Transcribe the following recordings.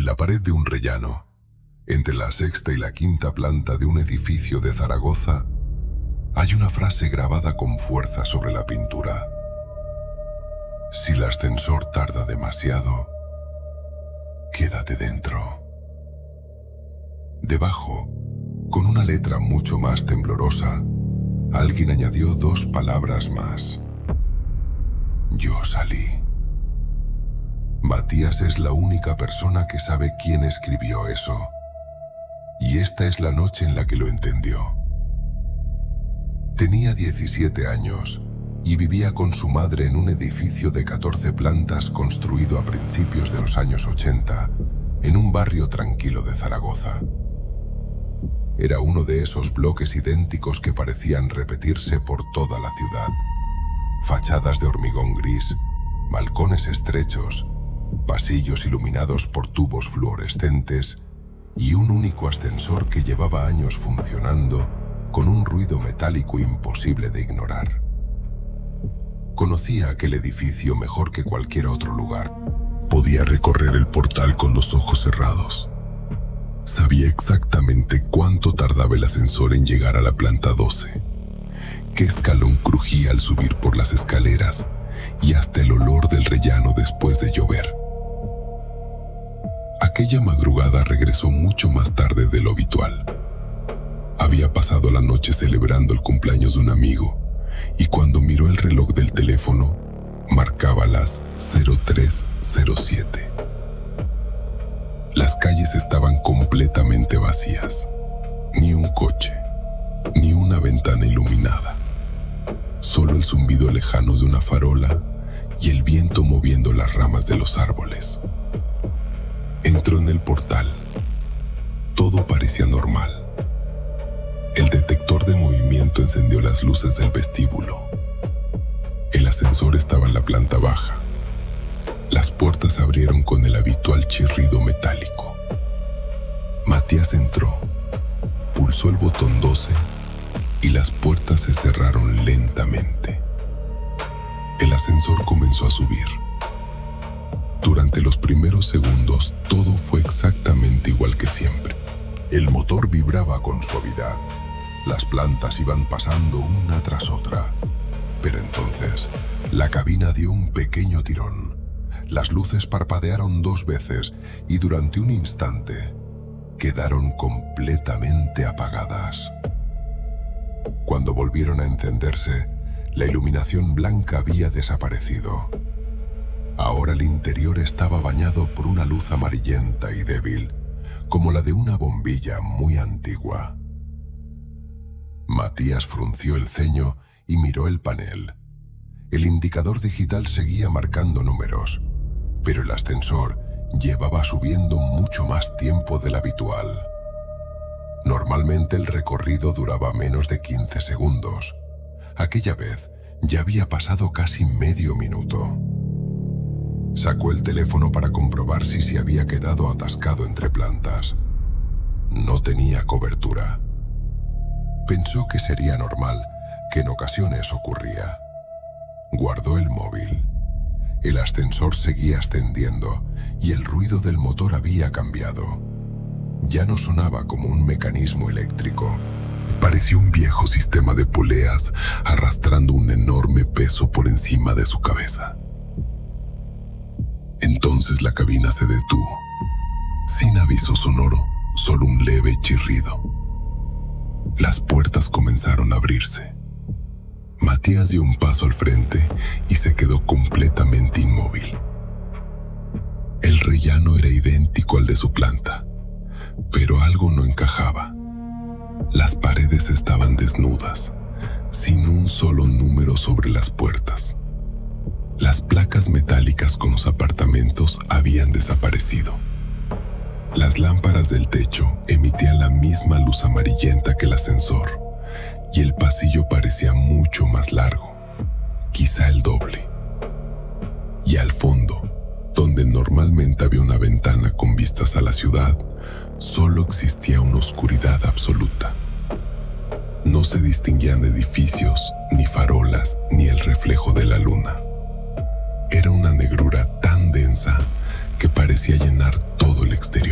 la pared de un rellano, entre la sexta y la quinta planta de un edificio de Zaragoza, hay una frase grabada con fuerza sobre la pintura. Si el ascensor tarda demasiado, quédate dentro. Debajo, con una letra mucho más temblorosa, alguien añadió 2 palabras más. Yo salí. Matías es la única persona que sabe quién escribió eso. Y esta es la noche en la que lo entendió. Tenía 17 años y vivía con su madre en un edificio de 14 plantas construido a principios de los años 80 en un barrio tranquilo de Zaragoza. Era uno de esos bloques idénticos que parecían repetirse por toda la ciudad. Fachadas de hormigón gris, balcones estrechos, pasillos iluminados por tubos fluorescentes y un único ascensor que llevaba años funcionando con un ruido metálico imposible de ignorar. Conocía aquel edificio mejor que cualquier otro lugar. Podía recorrer el portal con los ojos cerrados. Sabía exactamente cuánto tardaba el ascensor en llegar a la planta 12, qué escalón crujía al subir por las escaleras y hasta el olor del rellano después de llover. Aquella madrugada regresó mucho más tarde de lo habitual. Había pasado la noche celebrando el cumpleaños de un amigo y cuando miró el reloj del teléfono, marcaba las 03:07. Las calles estaban completamente vacías. Ni un coche, ni una ventana iluminada. Solo el zumbido lejano de una farola y el viento moviendo las ramas de los árboles. Entró en el portal. Todo parecía normal. El detector de movimiento encendió las luces del vestíbulo. El ascensor estaba en la planta baja. Las puertas se abrieron con el habitual chirrido metálico. Matías entró, pulsó el botón 12 y las puertas se cerraron lentamente. El ascensor comenzó a subir. Durante los primeros segundos, todo fue exactamente igual que siempre. El motor vibraba con suavidad. Las plantas iban pasando una tras otra. Pero entonces, la cabina dio un pequeño tirón. Las luces parpadearon 2 veces y durante un instante quedaron completamente apagadas. Cuando volvieron a encenderse, la iluminación blanca había desaparecido. Ahora el interior estaba bañado por una luz amarillenta y débil, como la de una bombilla muy antigua. Matías frunció el ceño y miró el panel. El indicador digital seguía marcando números, pero el ascensor llevaba subiendo mucho más tiempo del habitual. Normalmente el recorrido duraba menos de 15 segundos. Aquella vez ya había pasado casi medio minuto. Sacó el teléfono para comprobar si se había quedado atascado entre plantas. No tenía cobertura. Pensó que sería normal, que en ocasiones ocurría. Guardó el móvil. El ascensor seguía ascendiendo y el ruido del motor había cambiado. Ya no sonaba como un mecanismo eléctrico. Parecía un viejo sistema de poleas arrastrando un enorme peso por encima de su cabeza. Entonces la cabina se detuvo. Sin aviso sonoro, solo un leve chirrido. Las puertas comenzaron a abrirse. Matías dio un paso al frente y se quedó completamente inmóvil. El rellano era idéntico al de su planta, pero algo no encajaba. Las paredes estaban desnudas, sin un solo número sobre las puertas. Las placas metálicas con los apartamentos habían desaparecido. Las lámparas del techo emitían la misma luz amarillenta que el ascensor, y el pasillo parecía mucho más largo, quizá el doble. Y al fondo, donde normalmente había una ventana con vistas a la ciudad, solo existía una oscuridad absoluta. No se distinguían edificios, ni farolas, ni el reflejo de la luna. Era una negrura tan densa que parecía llenar todo el exterior.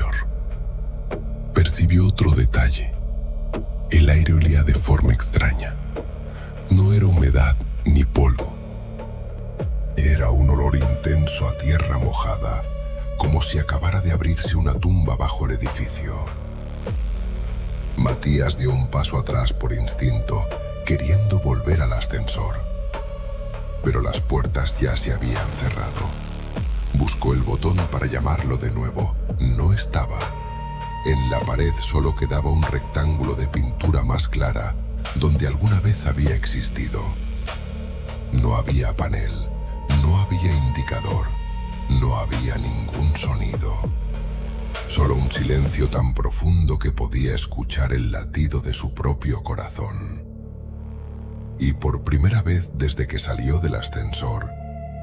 otro detalle. El aire olía de forma extraña. No era humedad ni polvo. Era un olor intenso a tierra mojada, como si acabara de abrirse una tumba bajo el edificio. Matías dio un paso atrás por instinto, queriendo volver al ascensor. Pero las puertas ya se habían cerrado. Buscó el botón para llamarlo de nuevo. No estaba. En la pared solo quedaba un rectángulo de pintura más clara, donde alguna vez había existido. No había panel, no había indicador, no había ningún sonido. Solo un silencio tan profundo que podía escuchar el latido de su propio corazón. Y por primera vez desde que salió del ascensor,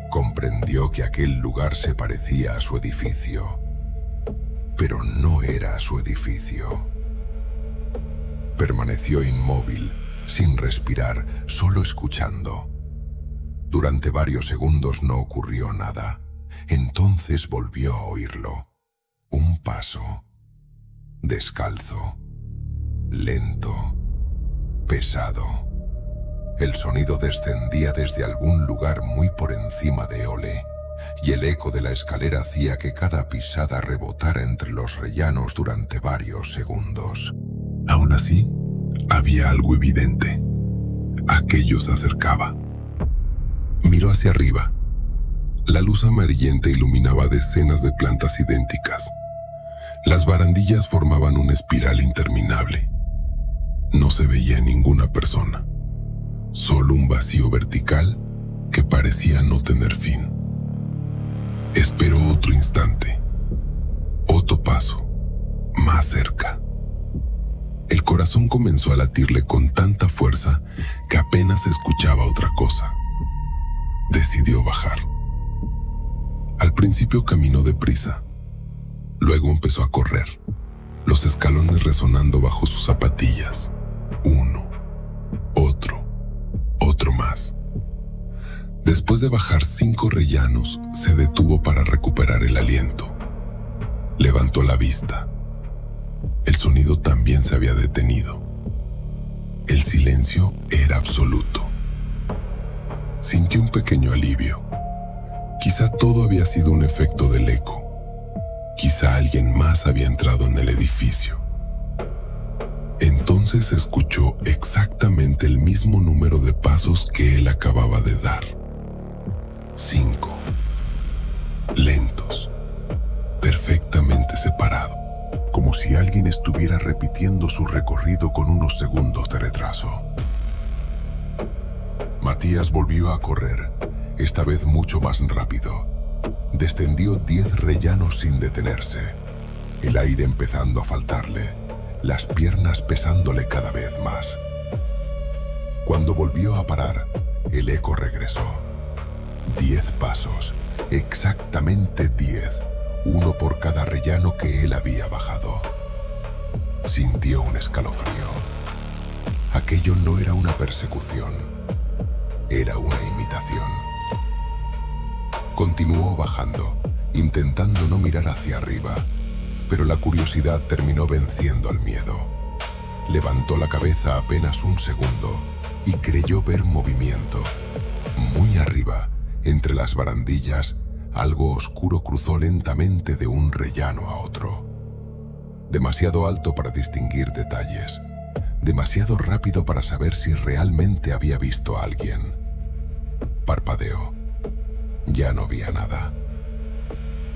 comprendió que aquel lugar se parecía a su edificio. Pero no era su edificio. Permaneció inmóvil, sin respirar, solo escuchando. Durante varios segundos no ocurrió nada. Entonces volvió a oírlo. Un paso. Descalzo. Lento. Pesado. El sonido descendía desde algún lugar muy por encima de Ole, y el eco de la escalera hacía que cada pisada rebotara entre los rellanos durante varios segundos. Aún así, había algo evidente. Aquello se acercaba. Miró hacia arriba. La luz amarillenta iluminaba decenas de plantas idénticas. Las barandillas formaban una espiral interminable. No se veía ninguna persona. Solo un vacío vertical que parecía no tener fin. Esperó otro instante. Otro paso. Más cerca. El corazón comenzó a latirle con tanta fuerza que apenas escuchaba otra cosa. Decidió bajar. Al principio caminó deprisa. Luego empezó a correr, los escalones resonando bajo sus zapatillas. Uno, otro más. Después de bajar 5 rellanos, se detuvo para recuperar el aliento. Levantó la vista. El sonido también se había detenido. El silencio era absoluto. Sintió un pequeño alivio. Quizá todo había sido un efecto del eco. Quizá alguien más había entrado en el edificio. Entonces escuchó exactamente el mismo número de pasos que él acababa de dar. 5. Lentos. Perfectamente separados. Como si alguien estuviera repitiendo su recorrido con unos segundos de retraso. Matías volvió a correr, esta vez mucho más rápido. Descendió 10 rellanos sin detenerse, el aire empezando a faltarle, las piernas pesándole cada vez más. Cuando volvió a parar, el eco regresó. 10 pasos, exactamente 10, uno por cada rellano que él había bajado. Sintió un escalofrío. Aquello no era una persecución, era una imitación. Continuó bajando, intentando no mirar hacia arriba, pero la curiosidad terminó venciendo al miedo. Levantó la cabeza apenas un segundo y creyó ver movimiento. Muy arriba, entre las barandillas, algo oscuro cruzó lentamente de un rellano a otro. Demasiado alto para distinguir detalles, demasiado rápido para saber si realmente había visto a alguien. Parpadeó. Ya no veía nada.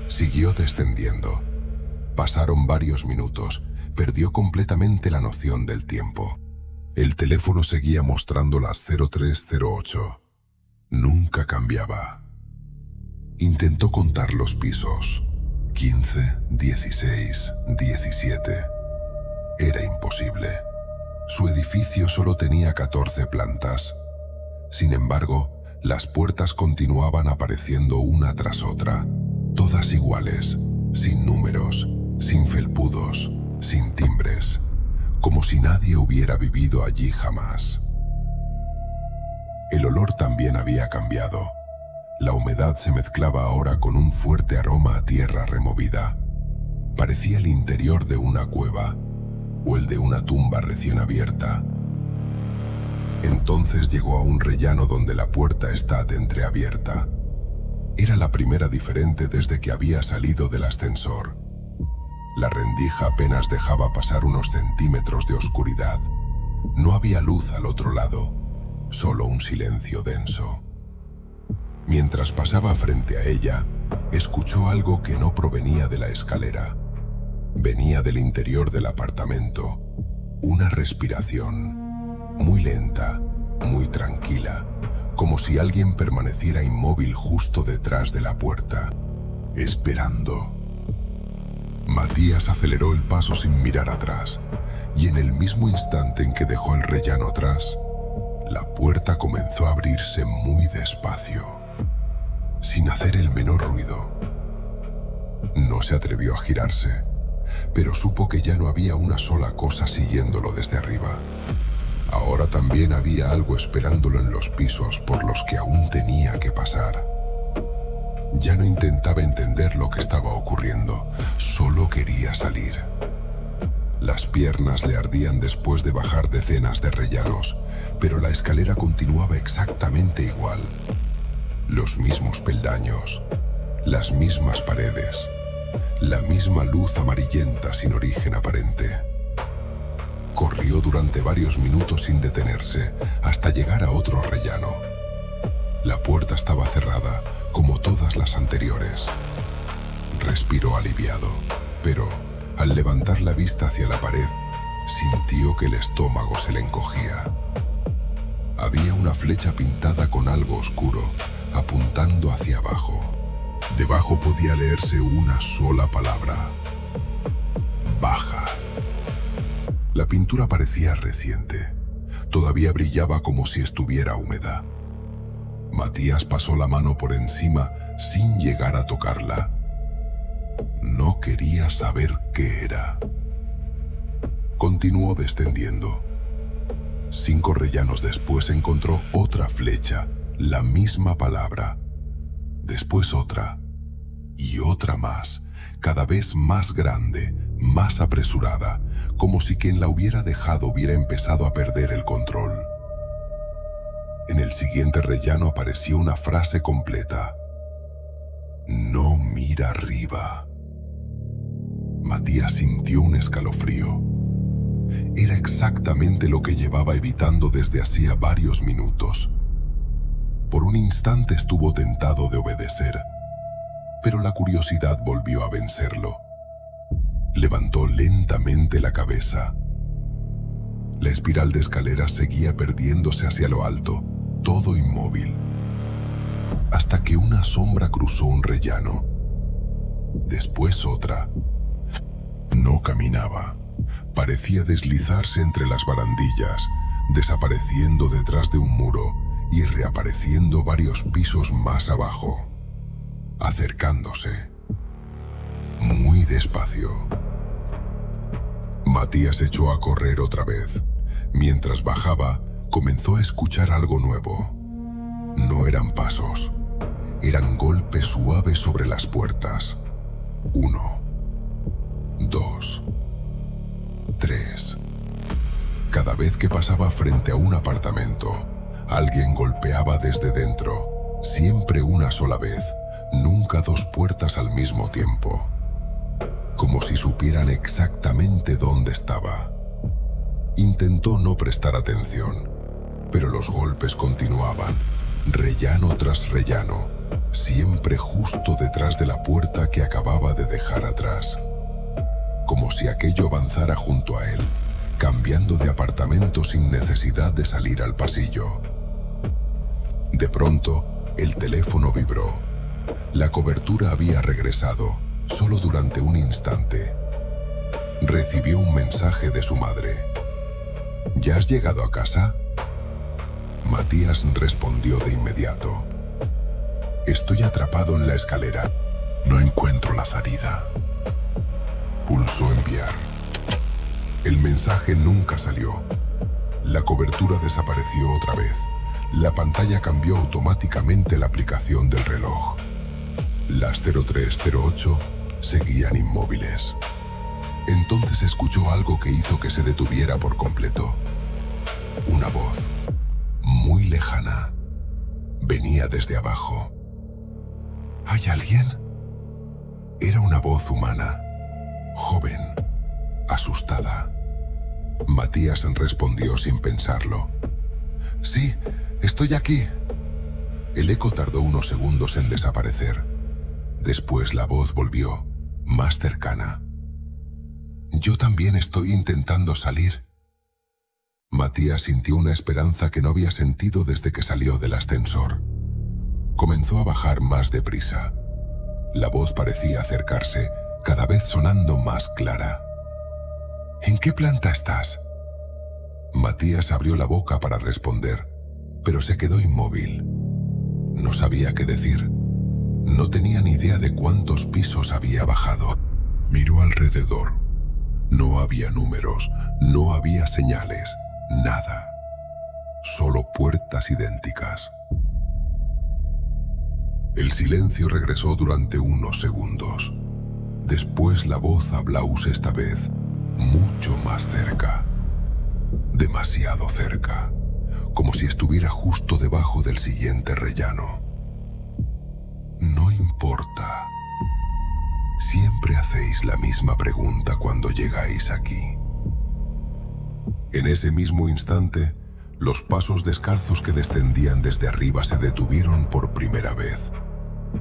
Siguió descendiendo. Pasaron varios minutos. Perdió completamente la noción del tiempo. El teléfono seguía mostrando las 0308. Nunca cambiaba. Intentó contar los pisos. 15, 16, 17. Era imposible. Su edificio solo tenía 14 plantas. Sin embargo, las puertas continuaban apareciendo una tras otra, todas iguales, sin números, sin felpudos, sin timbres, como si nadie hubiera vivido allí jamás. El olor también había cambiado. La humedad se mezclaba ahora con un fuerte aroma a tierra removida. Parecía el interior de una cueva. o el de una tumba recién abierta. Entonces llegó a un rellano donde la puerta está entreabierta. Era la primera diferente desde que había salido del ascensor. La rendija apenas dejaba pasar unos centímetros de oscuridad. No había luz al otro lado, solo un silencio denso. Mientras pasaba frente a ella, escuchó algo que no provenía de la escalera. Venía del interior del apartamento. Una respiración, muy lenta, muy tranquila, como si alguien permaneciera inmóvil justo detrás de la puerta, esperando. Matías aceleró el paso sin mirar atrás, y en el mismo instante en que dejó el rellano atrás, la puerta comenzó a abrirse muy despacio, sin hacer el menor ruido. No se atrevió a girarse, pero supo que ya no había una sola cosa siguiéndolo desde arriba. Ahora también había algo esperándolo en los pisos por los que aún tenía que pasar. Ya no intentaba entender lo que estaba ocurriendo, solo quería salir. Las piernas le ardían después de bajar decenas de rellanos, pero la escalera continuaba exactamente igual. Los mismos peldaños, las mismas paredes, la misma luz amarillenta sin origen aparente. Corrió durante varios minutos sin detenerse, hasta llegar a otro rellano. La puerta estaba cerrada, como todas las anteriores. Respiró aliviado, pero al levantar la vista hacia la pared, sintió que el estómago se le encogía. Había una flecha pintada con algo oscuro, apuntando hacia abajo. Debajo podía leerse una sola palabra: baja. La pintura parecía reciente. Todavía brillaba como si estuviera húmeda. Matías pasó la mano por encima sin llegar a tocarla. No quería saber qué era. Continuó descendiendo. 5 rellanos después encontró otra flecha, la misma palabra. Después otra y otra más, cada vez más grande, más apresurada, como si quien la hubiera dejado hubiera empezado a perder el control. En el siguiente rellano apareció una frase completa: no mira arriba. Matías sintió un escalofrío. Era exactamente lo que llevaba evitando desde hacía varios minutos. Por un instante estuvo tentado de obedecer, pero la curiosidad volvió a vencerlo. Levantó lentamente la cabeza. La espiral de escaleras seguía perdiéndose hacia lo alto, todo inmóvil, hasta que una sombra cruzó un rellano. Después otra. No caminaba. Parecía deslizarse entre las barandillas, desapareciendo detrás de un muro y reapareciendo varios pisos más abajo, acercándose, muy despacio. Matías echó a correr otra vez. Mientras bajaba, comenzó a escuchar algo nuevo. No eran pasos, eran golpes suaves sobre las puertas. 1, 2, 3. Cada vez que pasaba frente a un apartamento, alguien golpeaba desde dentro, siempre una sola vez, nunca 2 puertas al mismo tiempo, como si supieran exactamente dónde estaba. Intentó no prestar atención, pero los golpes continuaban, rellano tras rellano, siempre justo detrás de la puerta que acababa de dejar atrás, como si aquello avanzara junto a él, cambiando de apartamento sin necesidad de salir al pasillo. De pronto, el teléfono vibró. La cobertura había regresado, solo durante un instante. Recibió un mensaje de su madre. ¿Ya has llegado a casa? Matías respondió de inmediato. Estoy atrapado en la escalera. No encuentro la salida. Pulsó enviar. El mensaje nunca salió. La cobertura desapareció otra vez. La pantalla cambió automáticamente la aplicación del reloj. Las 0308 seguían inmóviles. Entonces escuchó algo que hizo que se detuviera por completo. Una voz, muy lejana, venía desde abajo. ¿Hay alguien? Era una voz humana, joven, asustada. Matías respondió sin pensarlo. «Sí, estoy aquí». El eco tardó unos segundos en desaparecer. Después la voz volvió, más cercana. «Yo también estoy intentando salir». Matías sintió una esperanza que no había sentido desde que salió del ascensor. Comenzó a bajar más deprisa. La voz parecía acercarse, cada vez sonando más clara. «¿En qué planta estás?». Matías abrió la boca para responder, pero se quedó inmóvil. No sabía qué decir. No tenía ni idea de cuántos pisos había bajado. Miró alrededor. No había números, no había señales, nada. Solo puertas idénticas. El silencio regresó durante unos segundos. Después la voz habló esta vez, mucho más cerca. Demasiado cerca, como si estuviera justo debajo del siguiente rellano. «No importa. Siempre hacéis la misma pregunta cuando llegáis aquí». En ese mismo instante, los pasos descalzos que descendían desde arriba se detuvieron por primera vez,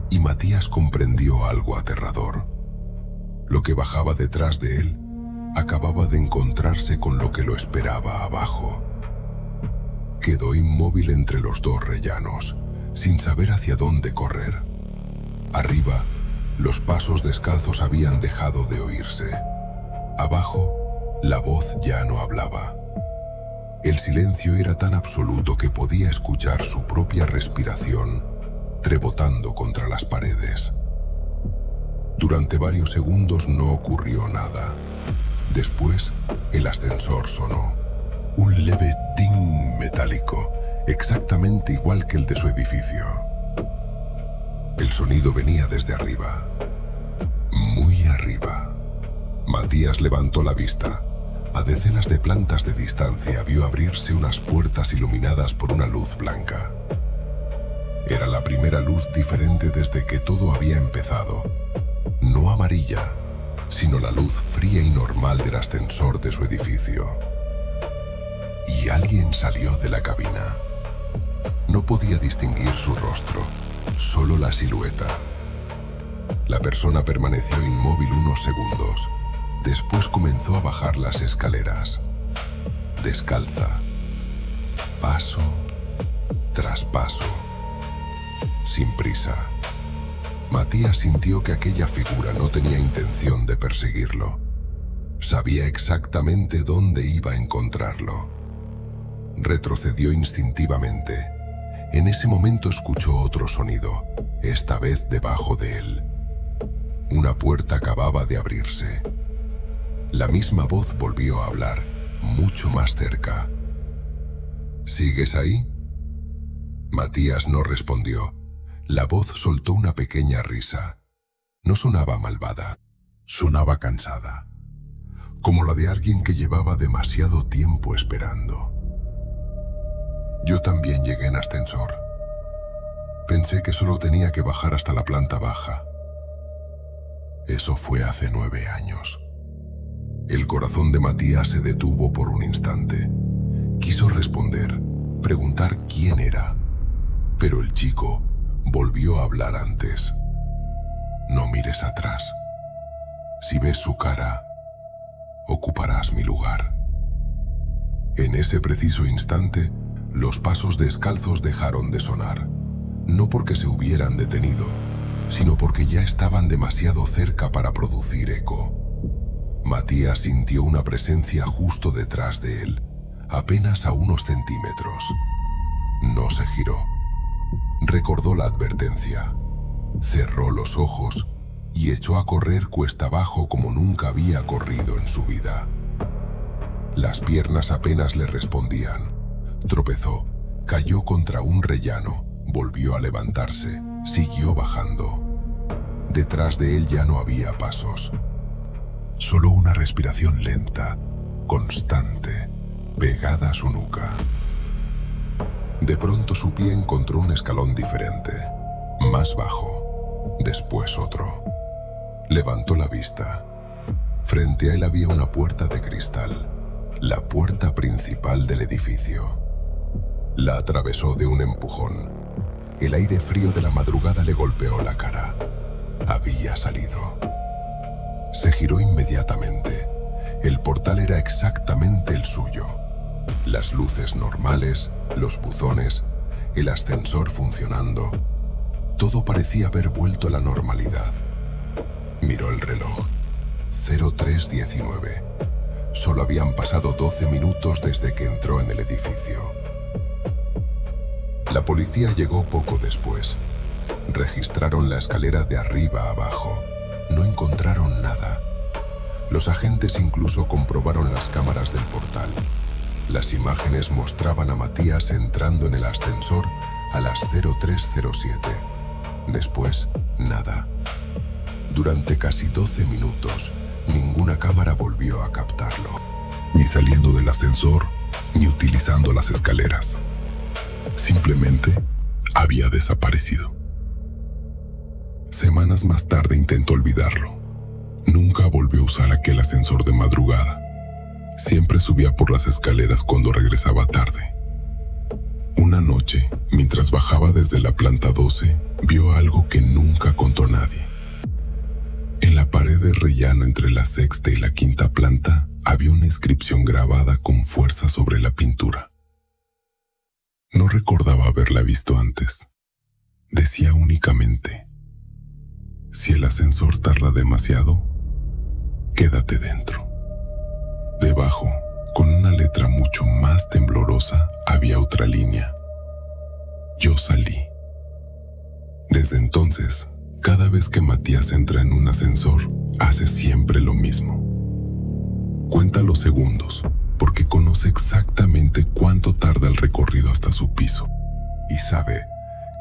y Matías comprendió algo aterrador. Lo que bajaba detrás de él acababa de encontrarse con lo que lo esperaba abajo. Quedó inmóvil entre los dos rellanos, sin saber hacia dónde correr. Arriba, los pasos descalzos habían dejado de oírse. Abajo, la voz ya no hablaba. El silencio era tan absoluto que podía escuchar su propia respiración rebotando contra las paredes. Durante varios segundos no ocurrió nada. Después, el ascensor sonó. Un leve ting metálico, exactamente igual que el de su edificio. El sonido venía desde arriba. Muy arriba. Matías levantó la vista. A decenas de plantas de distancia vio abrirse unas puertas iluminadas por una luz blanca. Era la primera luz diferente desde que todo había empezado. No amarilla, sino la luz fría y normal del ascensor de su edificio. Y alguien salió de la cabina. No podía distinguir su rostro, solo la silueta. La persona permaneció inmóvil unos segundos. Después comenzó a bajar las escaleras. Descalza. Paso tras paso. Sin prisa. Matías sintió que aquella figura no tenía intención de perseguirlo. Sabía exactamente dónde iba a encontrarlo. Retrocedió instintivamente. En ese momento escuchó otro sonido, esta vez debajo de él. Una puerta acababa de abrirse. La misma voz volvió a hablar, mucho más cerca. ¿Sigues ahí? Matías no respondió. La voz soltó una pequeña risa. No sonaba malvada, sonaba cansada, como la de alguien que llevaba demasiado tiempo esperando. Yo también llegué en ascensor. Pensé que solo tenía que bajar hasta la planta baja. Eso fue hace 9 años. El corazón de Matías se detuvo por un instante. Quiso responder, preguntar quién era, pero el chico volvió a hablar antes. No mires atrás. Si ves su cara, ocuparás mi lugar. En ese preciso instante, los pasos descalzos dejaron de sonar. No porque se hubieran detenido, sino porque ya estaban demasiado cerca para producir eco. Matías sintió una presencia justo detrás de él, apenas a unos centímetros. No se giró. Recordó la advertencia. Cerró los ojos y echó a correr cuesta abajo como nunca había corrido en su vida. Las piernas apenas le respondían. Tropezó, cayó contra un rellano, volvió a levantarse, siguió bajando. Detrás de él ya no había pasos. Solo una respiración lenta, constante, pegada a su nuca. De pronto su pie encontró un escalón diferente, más bajo, después otro. Levantó la vista. Frente a él había una puerta de cristal, la puerta principal del edificio. La atravesó de un empujón. El aire frío de la madrugada le golpeó la cara. Había salido. Se giró inmediatamente. El portal era exactamente el suyo. Las luces normales, los buzones, el ascensor funcionando. Todo parecía haber vuelto a la normalidad. Miró el reloj. 03:19. Solo habían pasado 12 minutos desde que entró en el edificio. La policía llegó poco después. Registraron la escalera de arriba a abajo. No encontraron nada. Los agentes incluso comprobaron las cámaras del portal. Las imágenes mostraban a Matías entrando en el ascensor a las 03:07. Después, nada. Durante casi 12 minutos, ninguna cámara volvió a captarlo. Ni saliendo del ascensor, ni utilizando las escaleras. Simplemente había desaparecido. Semanas más tarde intentó olvidarlo. Nunca volvió a usar aquel ascensor de madrugada. Siempre subía por las escaleras cuando regresaba tarde. Una noche, mientras bajaba desde la planta 12, vio algo que nunca contó a nadie. En la pared de rellano entre la sexta y la quinta planta había una inscripción grabada con fuerza sobre la pintura. No recordaba haberla visto antes. Decía únicamente: si el ascensor tarda demasiado, quédate dentro. Debajo, con una letra mucho más temblorosa, había otra línea: yo salí. Desde entonces, cada vez que Matías entra en un ascensor, hace siempre lo mismo. Cuenta los segundos, porque conoce exactamente cuánto tarda el recorrido hasta su piso. Y sabe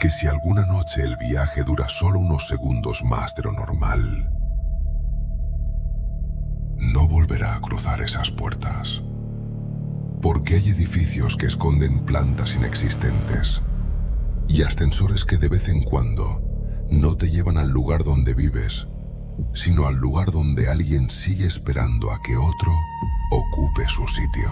que si alguna noche el viaje dura solo unos segundos más de lo normal, no volverá a cruzar esas puertas. Porque hay edificios que esconden plantas inexistentes y ascensores que de vez en cuando no te llevan al lugar donde vives, sino al lugar donde alguien sigue esperando a que otro ocupe su sitio.